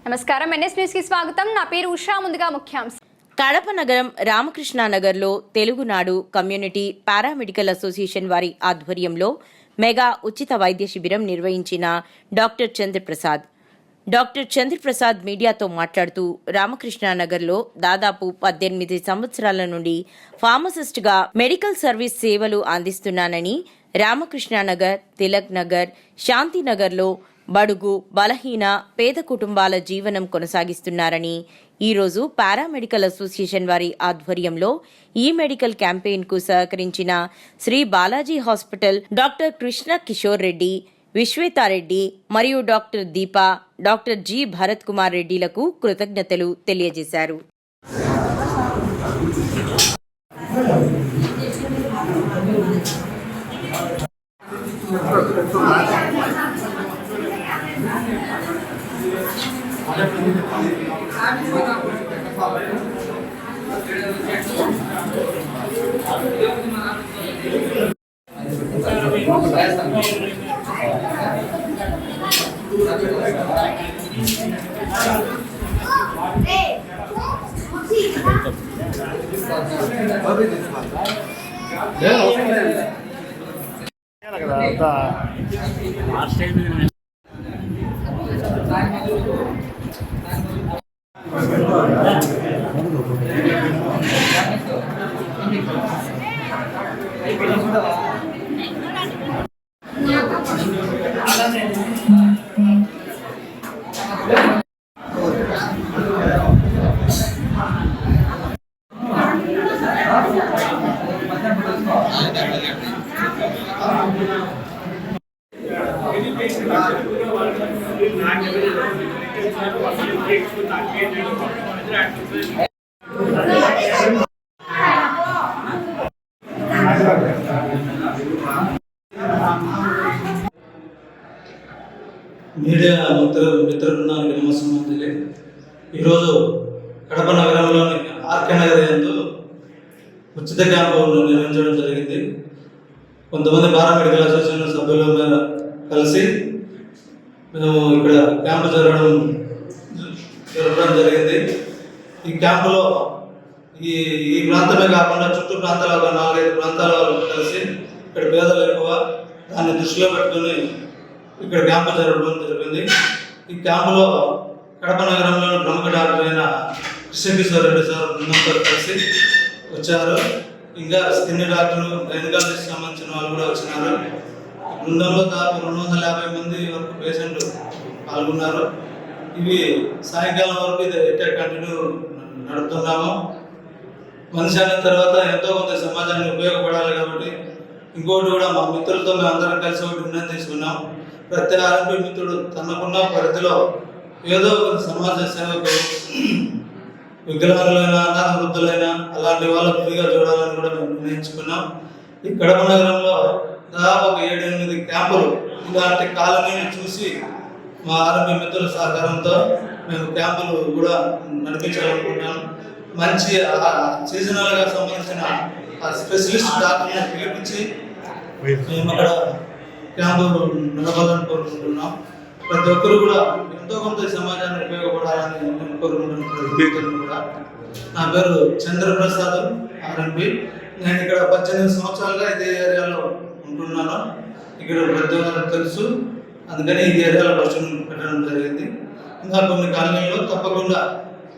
నమస్కారం NS news కి స్వాగతం. నా పేరు ఉషా. ముందుగా ముఖ్యాంశం. కడప నగరం రామకృష్ణానగర్లో తెలుగునాడు కమ్యూనిటీ పారామెడికల్ అసోసియేషన్ వారి ఆధ్వర్యంలో మెగా ఉచిత వైద్య శిబిరం నిర్వహించిన డాక్టర్ చంద్రప్రసాద్ మీడియాతో మాట్లాడుతూ రామకృష్ణానగర్లో దాదాపు 18 సంవత్సరాల నుండి ఫార్మసిస్ట్గా మెడికల్ సర్వీస్ సేవలు అందిస్తున్నానని, రామకృష్ణానగర్, తిలక్ నగర్, శాంతినగర్లో బడుగు, బలహీన, పేద కుటుంబాల జీవనం కొనసాగిస్తున్నారని, ఈరోజు పారామెడికల్ అసోసియేషన్ వారి ఆధ్వర్యంలో ఈ మెడికల్ క్యాంపెయిన్కు సహకరించిన శ్రీ బాలాజీ హాస్పిటల్ డాక్టర్ కృష్ణ కిషోర్ రెడ్డి, విశ్వేతారెడ్డి మరియు doctor Deepa, doctor G Bharat Kumar రెడ్డిలకు కృతజ్ఞతలు తెలియజేశారు. మీడియా మిత్రులకు నమస్కారం. ఈరోజు కడప నగరంలోని ఆర్కే నగర్ యందు ఉచిత క్యాంపు నిర్వహించడం జరిగింది. కొంతమంది పారామెడికల్ అసోసియేషన్ సభ్యులు కలిసి మేము ఇక్కడ క్యాంపు జరపడం జరిగింది. ఈ క్యాంపులో ఈ ప్రాంతమే కాకుండా చుట్టూ ప్రాంతాల 4-5 ప్రాంతాల వాళ్ళు కలిసి ఇక్కడ పేదలు ఎక్కువ, దాన్ని దృష్టిలో పెట్టుకుని ఇక్కడ క్యాంపు జరపడం జరిగింది. ఈ క్యాంపులో కడప నగరంలోని ప్రముఖ డాక్టర్ అయిన కృష్ణ కిషోర్ రెడ్డి సార్ బృందంతో కలిసి వచ్చారు. ఇంకా స్కిన్ డాక్టర్, గైనకాలజిస్ట్ సంబంధించిన వాళ్ళు కూడా వచ్చినారు. బృందంలో దాదాపు 250 మంది వరకు పేషెంట్లు పాల్గొన్నారు. ఇవి సాయంకాలం వరకు ఇది ఎట్టే కంటిన్యూ నడుపుతున్నాము. మనిషి అయిన తర్వాత ఎంతో కొంత సమాజానికి ఉపయోగపడాలి కాబట్టి ఇంకోటి కూడా మా మిత్రులతో మేము అందరం కలిసి ఒకటి నిర్ణయం తీసుకున్నాం. ప్రతి ఆరోగ్య మిత్రుడు తనకున్న పరిధిలో ఏదో ఒక సమాజ సేవకు, వికలాంగులైనా, అనాథ వృద్ధులైనా అలాంటి వాళ్ళకు ఫ్రీగా చూడాలని కూడా మేము నిర్ణయించుకున్నాం. ఈ కడప నగరంలో దాదాపు 7-8 క్యాంపులు ఇలాంటి కాలనీని చూసి మా ఆరోగ్య మిత్రుల సహకారంతో మేము క్యాంపులు కూడా నడిపించాలనుకుంటున్నాం. మంచి సీజనల్గా సంబంధించిన స్పెషలిస్ట్ డాక్టర్ని పిలిపించి మేము అక్కడ క్యాంపులు నడపాలని కోరుకుంటున్నాం. ప్రతి ఒక్కరు కూడా ఎంతో కొంత సమాజానికి ఉపయోగపడాలని నేను కోరుకుంటున్నాను కూడా. నా పేరు చంద్రప్రసాద్ ఆర్ఎంపి. నేను ఇక్కడ 18 సంవత్సరాలుగా ఇదే ఏరియాలో ఉంటున్నాను. ఇక్కడ ప్రతి ఒక్కరికి తెలుసు, అందుకని ఈ ఏరియాలో ఫస్ట్ పెట్టడం జరిగింది. ఇంకా కొన్ని కాలనీల్లో తప్పకుండా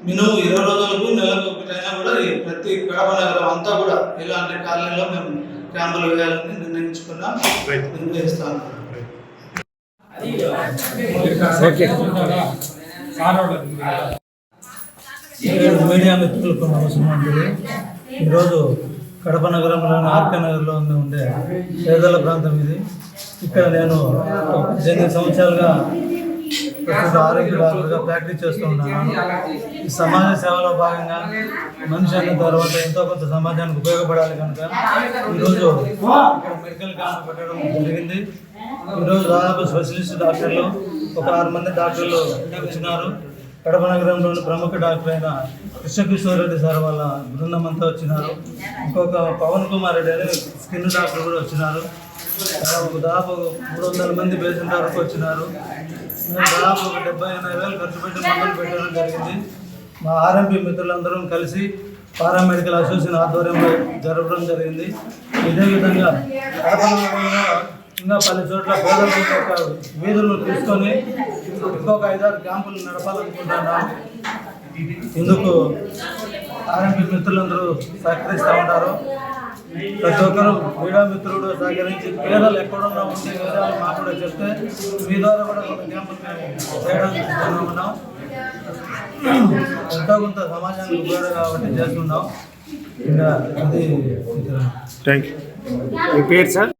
మినిమం 20 రోజులకు, నెలకు ఒకటైనా కూడా ఈ ప్రతి కడప నగరం అంతా కూడా ఇలాంటి కాలనీలో మేము క్యాంపులు వేయాలని నిర్ణయిస్తాను. మీడియా మిత్రులకు నమస్కారం. ఈరోజు కడప నగరంలోని ఆర్కే నగర్లో ఉండే పేదల ప్రాంతం ఇది. ఇక్కడ నేను 18 సంవత్సరాలుగా ప్రస్తుత ఆరోగ్య డాక్టర్గా ప్రాక్టీస్ చేస్తూ ఉన్నాను. ఈ సమాజ సేవలో భాగంగా మనిషి అయిన తర్వాత ఎంతో కొంత సమాజానికి ఉపయోగపడాలి కనుక ఈరోజు ఇక్కడ మెడికల్ క్యాంప్ పెట్టడం జరిగింది. ఈరోజు దాదాపు స్పెషలిస్ట్ డాక్టర్లు ఒక 6 మంది డాక్టర్లు వచ్చినారు. కడప నగరంలోని ప్రముఖ డాక్టర్ అయిన కృష్ణ కిషోర్ రెడ్డి సార్ వాళ్ళ బృందం అంతా వచ్చినారు. ఇంకొక పవన్ కుమార్ రెడ్డి అని స్కిన్ డాక్టర్ కూడా వచ్చినారు. దాదాపు 300 మంది పేషెంట్ వరకు వచ్చినారు. మేము దాదాపు ఒక 70-80 వేలు ఖర్చు పెట్టి మందులు పెట్టడం జరిగింది. మా ఆర్ఎంపీ మిత్రులందరం కలిసి పారామెడికల్ అసోసియేషన్ ఆధ్వర్యంలో జరపడం జరిగింది. ఇదే విధంగా కడప నగరంలో ఇంకా 10 చోట్ల పేదల యొక్క వీధులను తీసుకొని ఇంకొక 5-6 క్యాంపులు నడపాలనుకుంటున్నాం. ఇందుకు ఆర్ఎంపీ మిత్రులందరూ సహకరిస్తూ ఉంటారు. ప్రతి ఒక్కరు క్రీడా మిత్రుడు సహకరించి పేదలు ఎక్కడున్నా ఉండే విషయాలు మాకు కూడా చెప్తే మీ ద్వారా కూడా ఒక క్యాంపులు మేము చేయడానికి ఉన్నాం. ఎంతో కొంత సమాజానికి ఉపయోగం కాబట్టి చేస్తున్నాం. ఇంకా అది థ్యాంక్ యూ. మీ పేరు సార్?